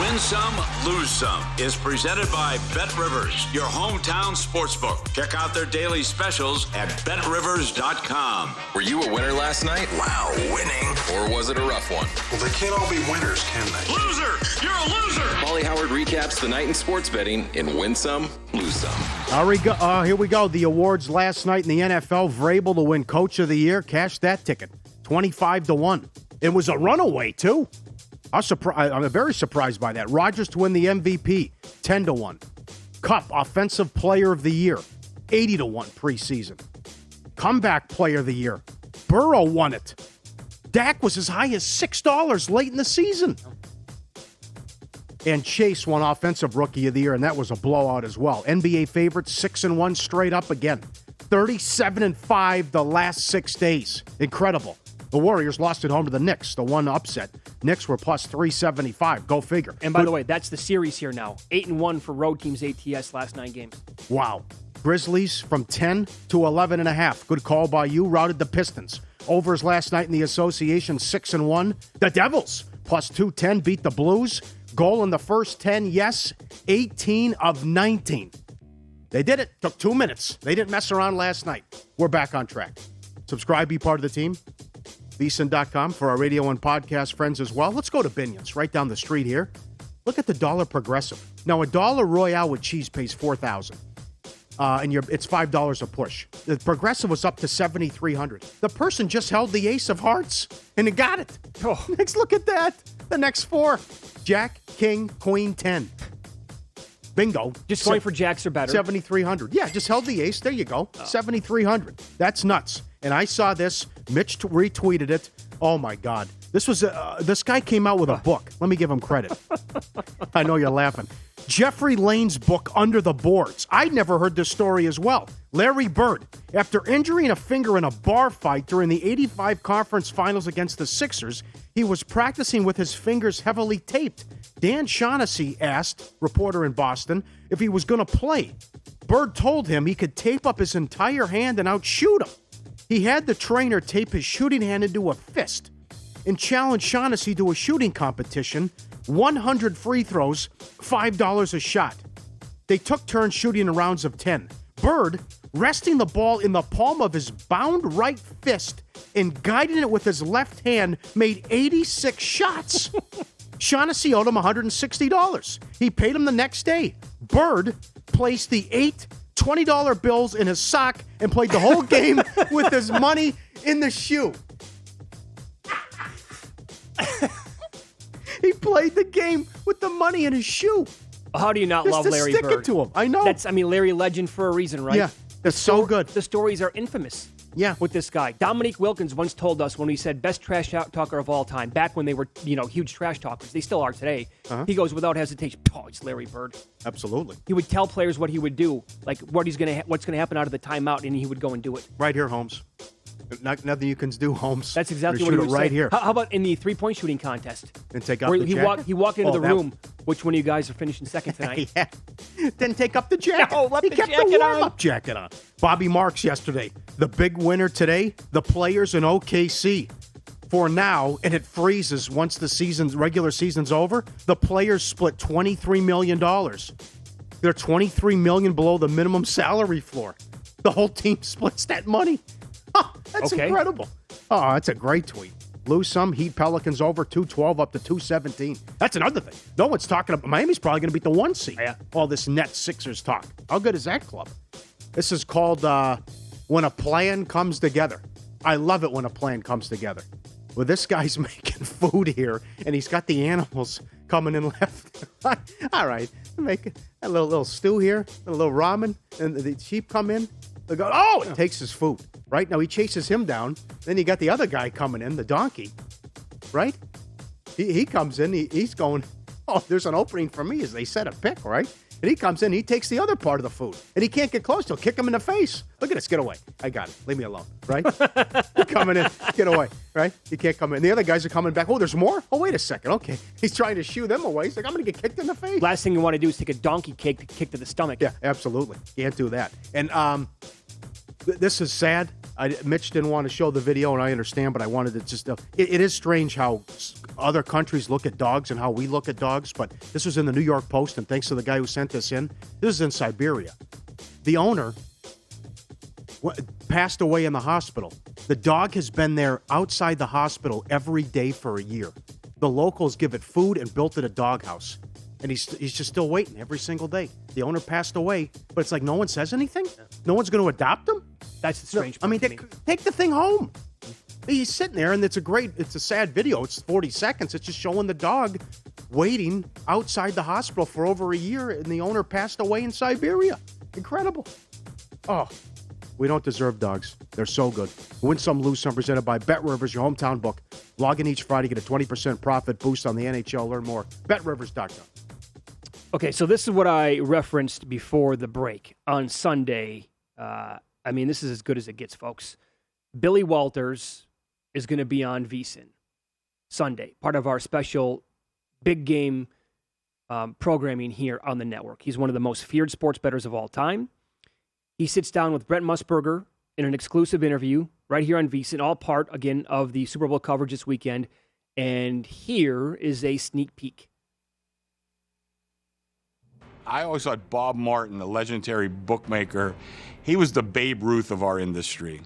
Win Some, Lose Some is presented by BetRivers, your hometown sportsbook. Check out their daily specials at BetRivers.com. Were you a winner last night? Wow, winning. Or was it a rough one? Well, they can't all be winners, can they? Loser! You're a loser! Molly Howard recaps the night in sports betting in Win Some, Lose Some. Here we go. The awards last night in the NFL. Vrabel to win Coach of the Year. Cash that ticket. 25-1. It was a runaway, too. I'm very surprised by that. Rodgers to win the MVP, 10-1. Kupp, Offensive Player of the Year, 80-1 preseason. Comeback Player of the Year, Burrow won it. Dak was as high as $6 late in the season. And Chase won Offensive Rookie of the Year, and that was a blowout as well. NBA favorites, 6-1 straight up again. 37-5 the last 6 days. Incredible. The Warriors lost at home to the Knicks, the one upset. Knicks were plus 375. Go figure. And by the way, that's the series here now. 8-1 for road teams ATS last 9 games. Wow. Grizzlies from 10 to 11.5. Good call by you. Routed the Pistons. Overs last night in the association, 6-1. The Devils, plus 210, beat the Blues. Goal in the first 10, yes. 18 of 19. They did it. Took 2 minutes. They didn't mess around last night. We're back on track. Subscribe, be part of the team. VSiN.com for our radio and podcast friends as well. Let's go to Binion's right down the street here. Look at the dollar progressive. Now, a dollar Royale with cheese pays $4,000. And it's $5 a push. The progressive was up to $7,300. The person just held the ace of hearts and it got it. Oh. Next, look at that. The next 4. Jack, King, Queen, 10. Bingo. Just going for jacks or better. 7,300. Yeah, just held the ace. There you go. 7,300. That's nuts. And I saw this. Mitch retweeted it. Oh, my God. This guy came out with a book. Let me give him credit. I know you're laughing. Jeffrey Lane's book, Under the Boards. I'd never heard this story as well. Larry Bird, after injuring a finger in a bar fight during the 85 conference finals against the Sixers, he was practicing with his fingers heavily taped. Dan Shaughnessy asked, reporter in Boston, if he was going to play. Bird told him he could tape up his entire hand and outshoot him. He had the trainer tape his shooting hand into a fist and challenged Shaughnessy to a shooting competition, 100 free throws, $5 a shot. They took turns shooting in rounds of 10. Bird, resting the ball in the palm of his bound right fist and guiding it with his left hand, made 86 shots. Shaughnessy owed him $160. He paid him the next day. Bird placed the 8 $20 bills in his sock and played the whole game with his money in the shoe. He played the game with the money in his shoe. How do you not love Larry Bird? Just to stick it to him. I know. Larry legend for a reason, right? Yeah, that's so good. The stories are infamous. Yeah. With this guy. Dominique Wilkins once told us when he said best trash talker of all time, back when they were, huge trash talkers. They still are today. Uh-huh. He goes without hesitation, it's Larry Bird. Absolutely. He would tell players what he would do, like what's going to happen out of the timeout, and he would go and do it. Right here, Holmes. Nothing you can do, Holmes. That's exactly what he was right here. How about in the 3-point shooting contest? And take out the jacket? He walked into the room. Which one of you guys are finishing second tonight? Yeah. Didn't take up the jacket. No, he kept the warm-up jacket on. Bobby Marks yesterday. The big winner today, the players in OKC. For now, and it freezes once the regular season's over, the players split $23 million. They're $23 million below the minimum salary floor. The whole team splits that money. Oh, that's incredible. Oh, that's a great tweet. Lose some. Heat Pelicans over 212 up to 217. That's another thing. No one's talking about. Miami's probably going to beat the 1 seed. Yeah. All this Nets Sixers talk. How good is that club? This is called when a plan comes together. I love it when a plan comes together. Well, this guy's making food here, and he's got the animals coming in left. All right. Make a little stew here, a little ramen, and the sheep come in. They go, it takes his food. Right? Now he chases him down. Then you got the other guy coming in, the donkey. Right? He comes in. He's going, there's an opening for me as they set a pick, right? And he comes in. He takes the other part of the food. And he can't get close. He'll kick him in the face. Look at this. Get away. I got it. Leave me alone. Right? Coming in. Get away. Right? He can't come in. The other guys are coming back. Oh, there's more? Oh, wait a second. Okay. He's trying to shoo them away. He's like, I'm going to get kicked in the face. Last thing you want to do is take a donkey kick to the stomach. Yeah, absolutely. Can't do that. And this is sad. Mitch didn't want to show the video, and I understand, but I wanted to just it is strange how other countries look at dogs and how we look at dogs, but this was in the New York Post, and thanks to the guy who sent this in. This is in Siberia. The owner passed away in the hospital. The dog has been there outside the hospital every day for a year. The locals give it food and built it a doghouse. And he's just still waiting every single day. The owner passed away, but it's like no one says anything? No one's going to adopt him? That's the strange part. Take the thing home. He's sitting there, and it's a sad video. It's 40 seconds. It's just showing the dog waiting outside the hospital for over a year, and the owner passed away in Siberia. Incredible. Oh, we don't deserve dogs. They're so good. Win Some, Lose Some, presented by BetRivers, your hometown book. Log in each Friday, get a 20% profit boost on the NHL. Learn more. BetRivers.com. Okay, so this is what I referenced before the break. On Sunday, this is as good as it gets, folks. Billy Walters is going to be on VSiN Sunday, part of our special big game programming here on the network. He's one of the most feared sports bettors of all time. He sits down with Brent Musburger in an exclusive interview right here on VSiN, all part, again, of the Super Bowl coverage this weekend. And here is a sneak peek. I always thought Bob Martin, the legendary bookmaker, he was the Babe Ruth of our industry.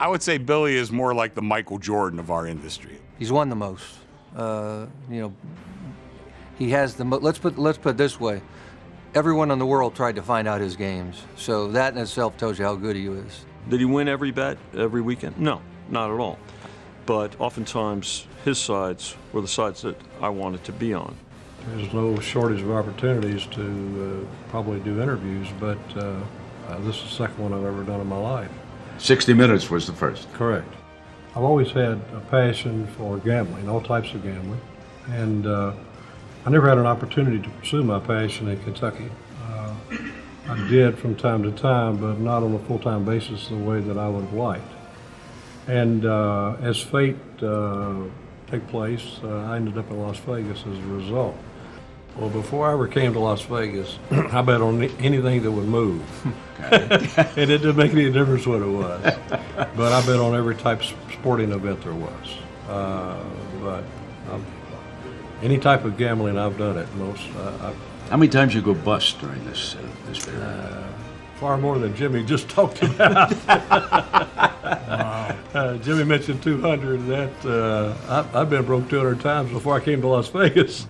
I would say Billy is more like the Michael Jordan of our industry. He's won the most. He has the most. Let's put it this way. Everyone in the world tried to find out his games. So that in itself tells you how good he is. Did he win every bet every weekend? No, not at all. But oftentimes his sides were the sides that I wanted to be on. There's no shortage of opportunities to probably do interviews, but this is the second one I've ever done in my life. 60 Minutes was the first. Correct. I've always had a passion for gambling, all types of gambling, and I never had an opportunity to pursue my passion in Kentucky. I did from time to time, but not on a full-time basis the way that I would have liked. And as fate took place, I ended up in Las Vegas as a result. Well, before I ever came to Las Vegas, I bet on anything that would move. And it didn't make any difference what it was. But I bet on every type of sporting event there was. Any type of gambling, I've done it. How many times you go bust during this period? Far more than Jimmy just talked about. Wow. Jimmy mentioned 200. I've been broke 200 times before I came to Las Vegas.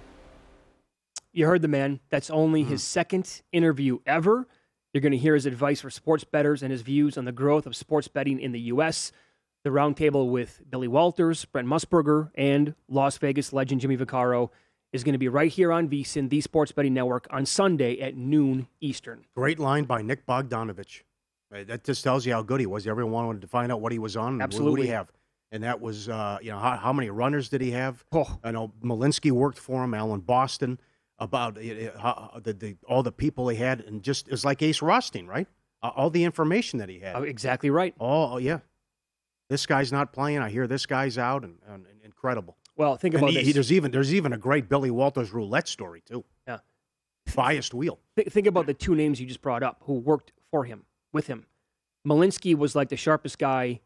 You heard the man. That's only his second interview ever. You're going to hear his advice for sports bettors and his views on the growth of sports betting in the U.S. The roundtable with Billy Walters, Brent Musburger, and Las Vegas legend Jimmy Vaccaro is going to be right here on VSiN, the Sports Betting Network, on Sunday at noon Eastern. Great line by Nick Bogdanovich. That just tells you how good he was. Everyone wanted to find out what he was on. And Absolutely. What did he have? And that was, how many runners did he have? Oh. I know Malinsky worked for him, Alan Boston, about all the people he had, and just it's like Ace Rothstein, right? All the information that he had. Oh, exactly right. Oh, yeah. This guy's not playing. I hear this guy's out, and incredible. Well, think about this. There's even a great Billy Walters roulette story too. Yeah, biased wheel. Think about the two names you just brought up who worked for him, with him. Malinsky was like the sharpest guy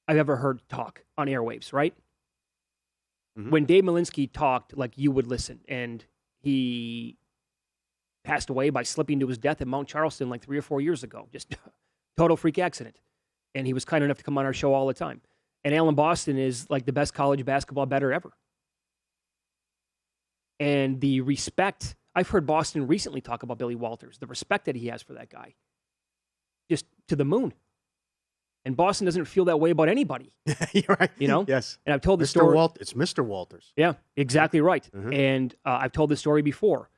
I've ever heard talk on airwaves, right? Mm-hmm. When Dave Malinsky talked, like you would listen, and he passed away by slipping to his death at Mount Charleston like 3 or 4 years ago. Just total freak accident. And he was kind enough to come on our show all the time. And Alan Boston is like the best college basketball bettor ever. And the respect, I've heard Boston recently talk about Billy Walters, the respect that he has for that guy, just to the moon. And Boston doesn't feel that way about anybody. You're right. You know? Yes. And I've told the story. It's Mr. Walters. Yeah, exactly right. Mm-hmm. And I've told the story before.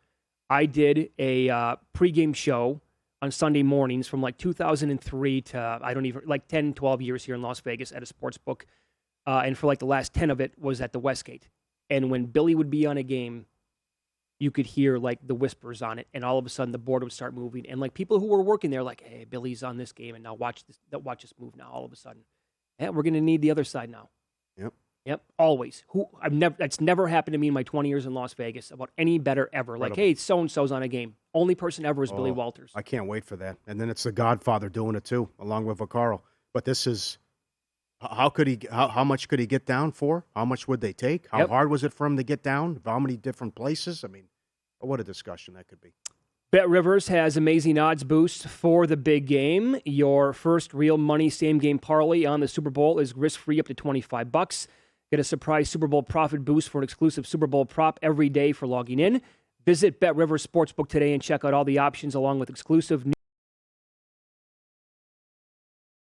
I did a pregame show on Sunday mornings from like 2003 to 10, 12 years here in Las Vegas at a sports book. And for like the last 10 of it was at the Westgate. And when Billy would be on a game, you could hear like the whispers on it. And all of a sudden the board would start moving. And like people who were working there, like, hey, Billy's on this game. And now watch this move now all of a sudden. Yeah, we're going to need the other side now. Yep, always. That's never happened to me in my 20 years in Las Vegas about any bettor ever. Incredible. Like, hey, so-and-so's on a game. Only person ever is Billy Walters. I can't wait for that. And then it's the Godfather doing it too, along with Vaccaro. But this is How could he? How much could he get down for? How much would they take? How hard was it for him to get down? How many different places? I mean, what a discussion that could be. Bet Rivers has amazing odds boosts for the big game. Your first real money same game parlay on the Super Bowl is risk free up to $25. Get a surprise Super Bowl profit boost for an exclusive Super Bowl prop every day for logging in. Visit Bet Rivers Sportsbook today and check out all the options along with exclusive